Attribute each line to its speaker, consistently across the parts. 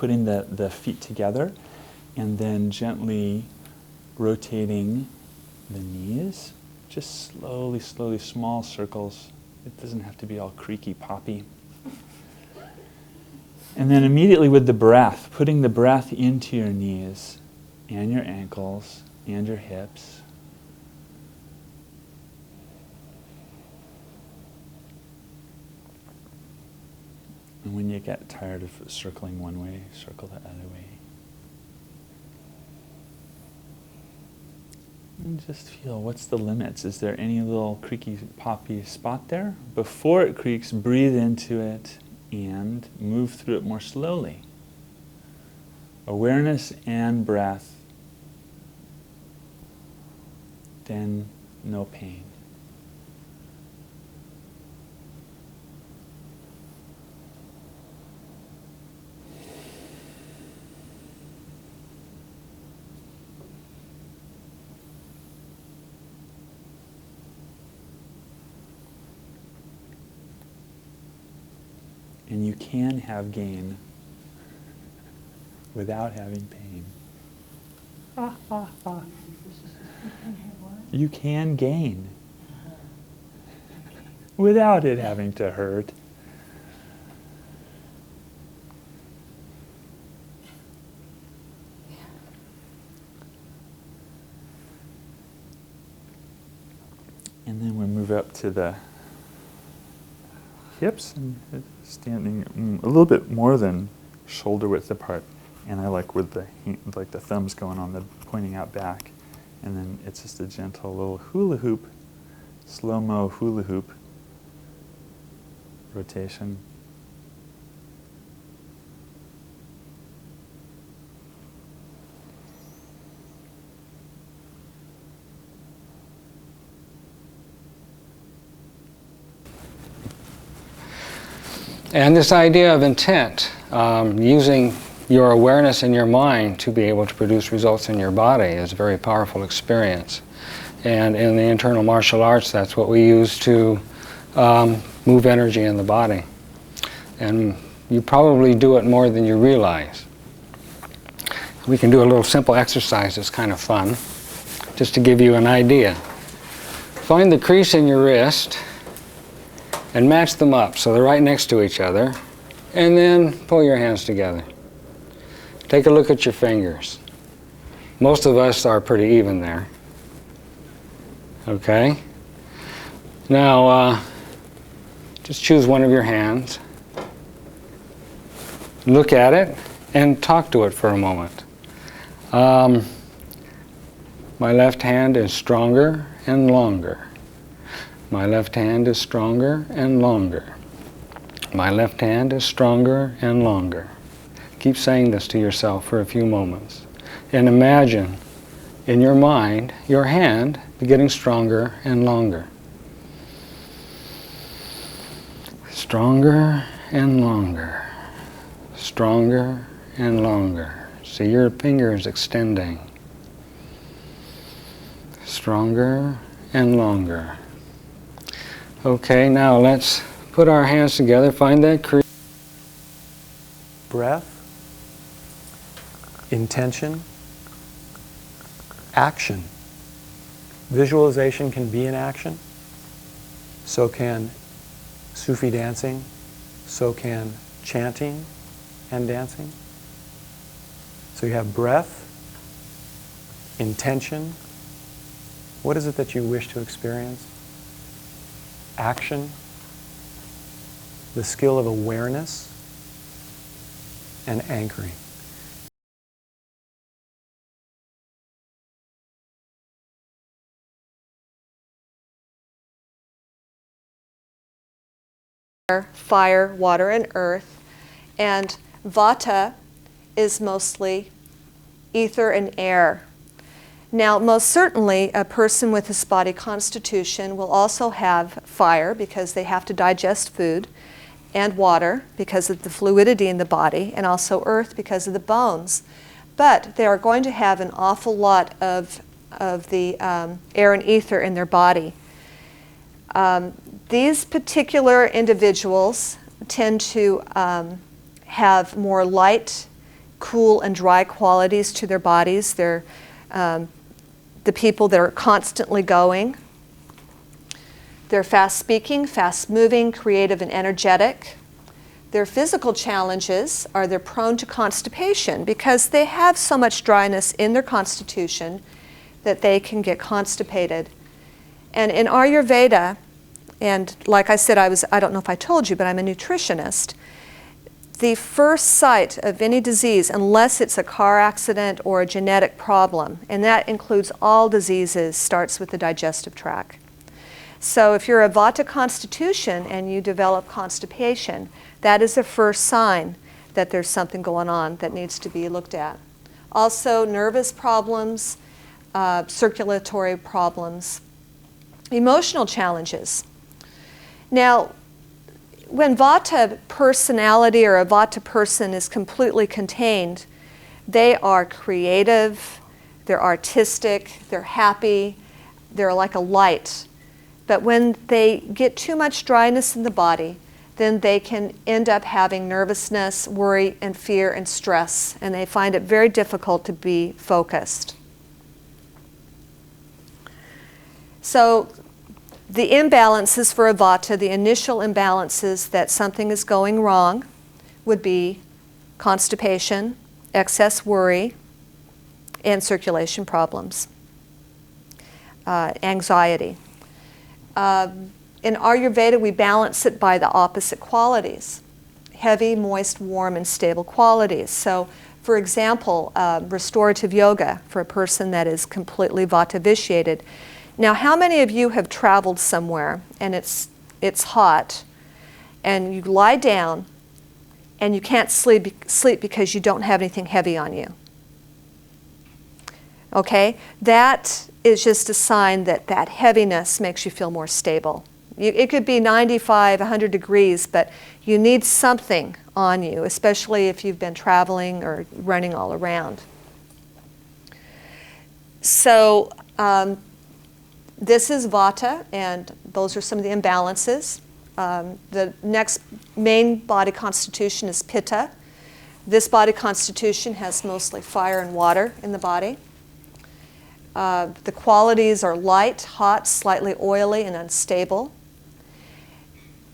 Speaker 1: putting the feet together and then gently rotating the knees. Just slowly, slowly, small circles. It doesn't have to be all creaky, poppy. And then immediately with the breath, putting the breath into your knees and your ankles and your hips. And when you get tired of circling one way, circle the other way. And just feel, what's the limits? Is there any little creaky, poppy spot there? Before it creaks, breathe into it and move through it more slowly. Awareness and breath, then no pain. And you can have gain without having pain. You can gain without it having to hurt. And then we move up to the hips and standing a little bit more than shoulder width apart. And I like with the thumbs going on, the pointing out back. And then it's just a gentle little hula hoop, slow-mo hula hoop rotation.
Speaker 2: And this idea of intent, using your awareness in your mind to be able to produce results in your body is a very powerful experience. And in the internal martial arts, that's what we use to move energy in the body. And you probably do it more than you realize. We can do a little simple exercise that's kind of fun, just to give you an idea. Find the crease in your wrist and match them up so they're right next to each other, and then pull your hands together. Take a look at your fingers. Most of us are pretty even there. Okay? Now, just choose one of your hands, look at it, and talk to it for a moment. My left hand is stronger and longer. My left hand is stronger and longer. My left hand is stronger and longer. Keep saying this to yourself for a few moments. And imagine in your mind your hand getting stronger and longer. Stronger and longer. Stronger and longer. See your fingers extending. Stronger and longer. Okay, now let's put our hands together, find that crease.
Speaker 3: Breath, intention, action. Visualization can be an action. So can Sufi dancing. So can chanting and dancing. So you have breath, intention. What is it that you wish to experience? Action, the skill of awareness, and anchoring.
Speaker 4: Fire, water, and earth, and Vata is mostly ether and air. Now, most certainly, a person with this body constitution will also have fire because they have to digest food, and water because of the fluidity in the body, and also earth because of the bones. But they are going to have an awful lot of the air and ether in their body. These particular individuals tend to have more light cool and dry qualities to their bodies. They're the people that are constantly going. They're fast-speaking, fast-moving, creative, and energetic. Their physical challenges are they're prone to constipation because they have so much dryness in their constitution that they can get constipated. And in Ayurveda, and like I said, I don't know if I told you, but I'm a nutritionist. The first sight of any disease, unless it's a car accident or a genetic problem, and that includes all diseases, starts with the digestive tract. So if you're a Vata constitution and you develop constipation, that is the first sign that there's something going on that needs to be looked at. Also, nervous problems, circulatory problems, emotional challenges. Now, when Vata personality or a Vata person is completely contained, they are creative, they're artistic, they're happy, they're like a light. But when they get too much dryness in the body, then they can end up having nervousness, worry, and fear and stress, and they find it very difficult to be focused. So the imbalances for a Vata, the initial imbalances that something is going wrong, would be constipation, excess worry, and circulation problems, anxiety. In Ayurveda, we balance it by the opposite qualities: heavy, moist, warm, and stable qualities. So, for example, restorative yoga for a person that is completely Vata vitiated. Now, how many of you have traveled somewhere and it's hot and you lie down and you can't sleep because you don't have anything heavy on you? Okay? That is just a sign that that heaviness makes you feel more stable. It could be 95, 100 degrees, but you need something on you, especially if you've been traveling or running all around. So, this is Vata, and those are some of the imbalances. The next main body constitution is Pitta. This body constitution has mostly fire and water in the body. The qualities are light, hot, slightly oily, and unstable.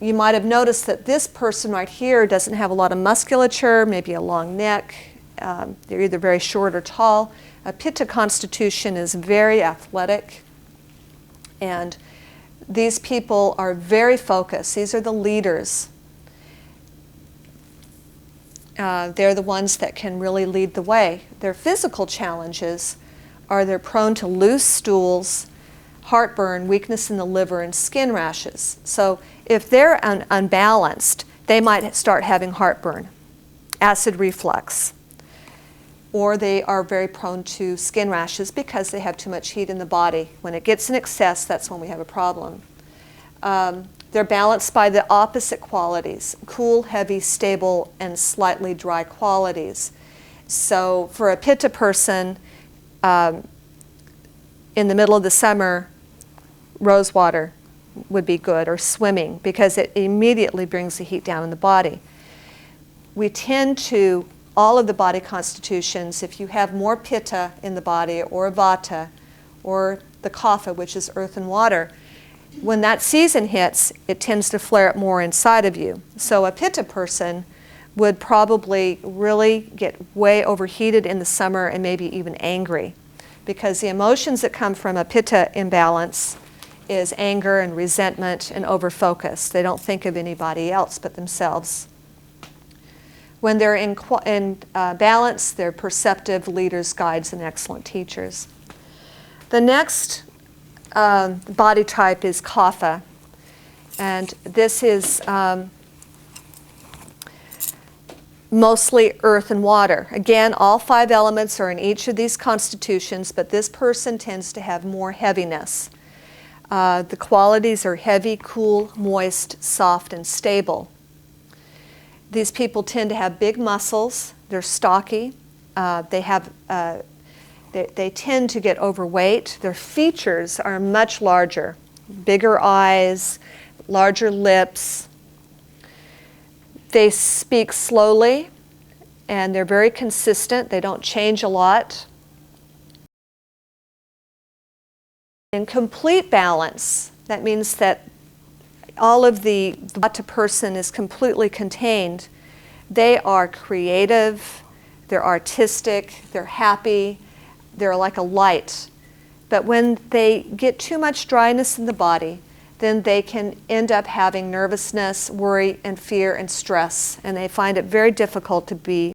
Speaker 4: You might have noticed that this person right here doesn't have a lot of musculature, maybe a long neck. They're either very short or tall. A Pitta constitution is very athletic. And these people are very focused. These are the leaders. They're the ones that can really lead the way. Their physical challenges are they're prone to loose stools, heartburn, weakness in the liver, and skin rashes. So if they're unbalanced, they might start having heartburn, acid reflux, or they are very prone to skin rashes because they have too much heat in the body. When it gets in excess, that's when we have a problem. They're balanced by the opposite qualities: cool, heavy, stable, and slightly dry qualities. So for a Pitta person, in the middle of the summer, rose water would be good, or swimming, because it immediately brings the heat down in the body. We tend to, all of the body constitutions, if you have more Pitta in the body, or Vata, or the Kapha, which is earth and water, when that season hits, it tends to flare up more inside of you. So a Pitta person would probably really get way overheated in the summer and maybe even angry, because the emotions that come from a Pitta imbalance is anger and resentment and overfocus. They don't think of anybody else but themselves. When they're in balance, they're perceptive leaders, guides, and excellent teachers. The next body type is Kapha, and this is mostly earth and water. Again, all 5 elements are in each of these constitutions, but this person tends to have more heaviness. The qualities are heavy, cool, moist, soft, and stable. These people tend to have big muscles. They're stocky. They tend to get overweight. Their features are much larger. Bigger eyes, larger lips. They speak slowly, and they're very consistent. They don't change a lot. In complete balance, that means that all of the Vata person is completely contained. They are creative, they're artistic, they're happy, they're like a light. But when they get too much dryness in the body, then they can end up having nervousness, worry, and fear and stress, and they find it very difficult to be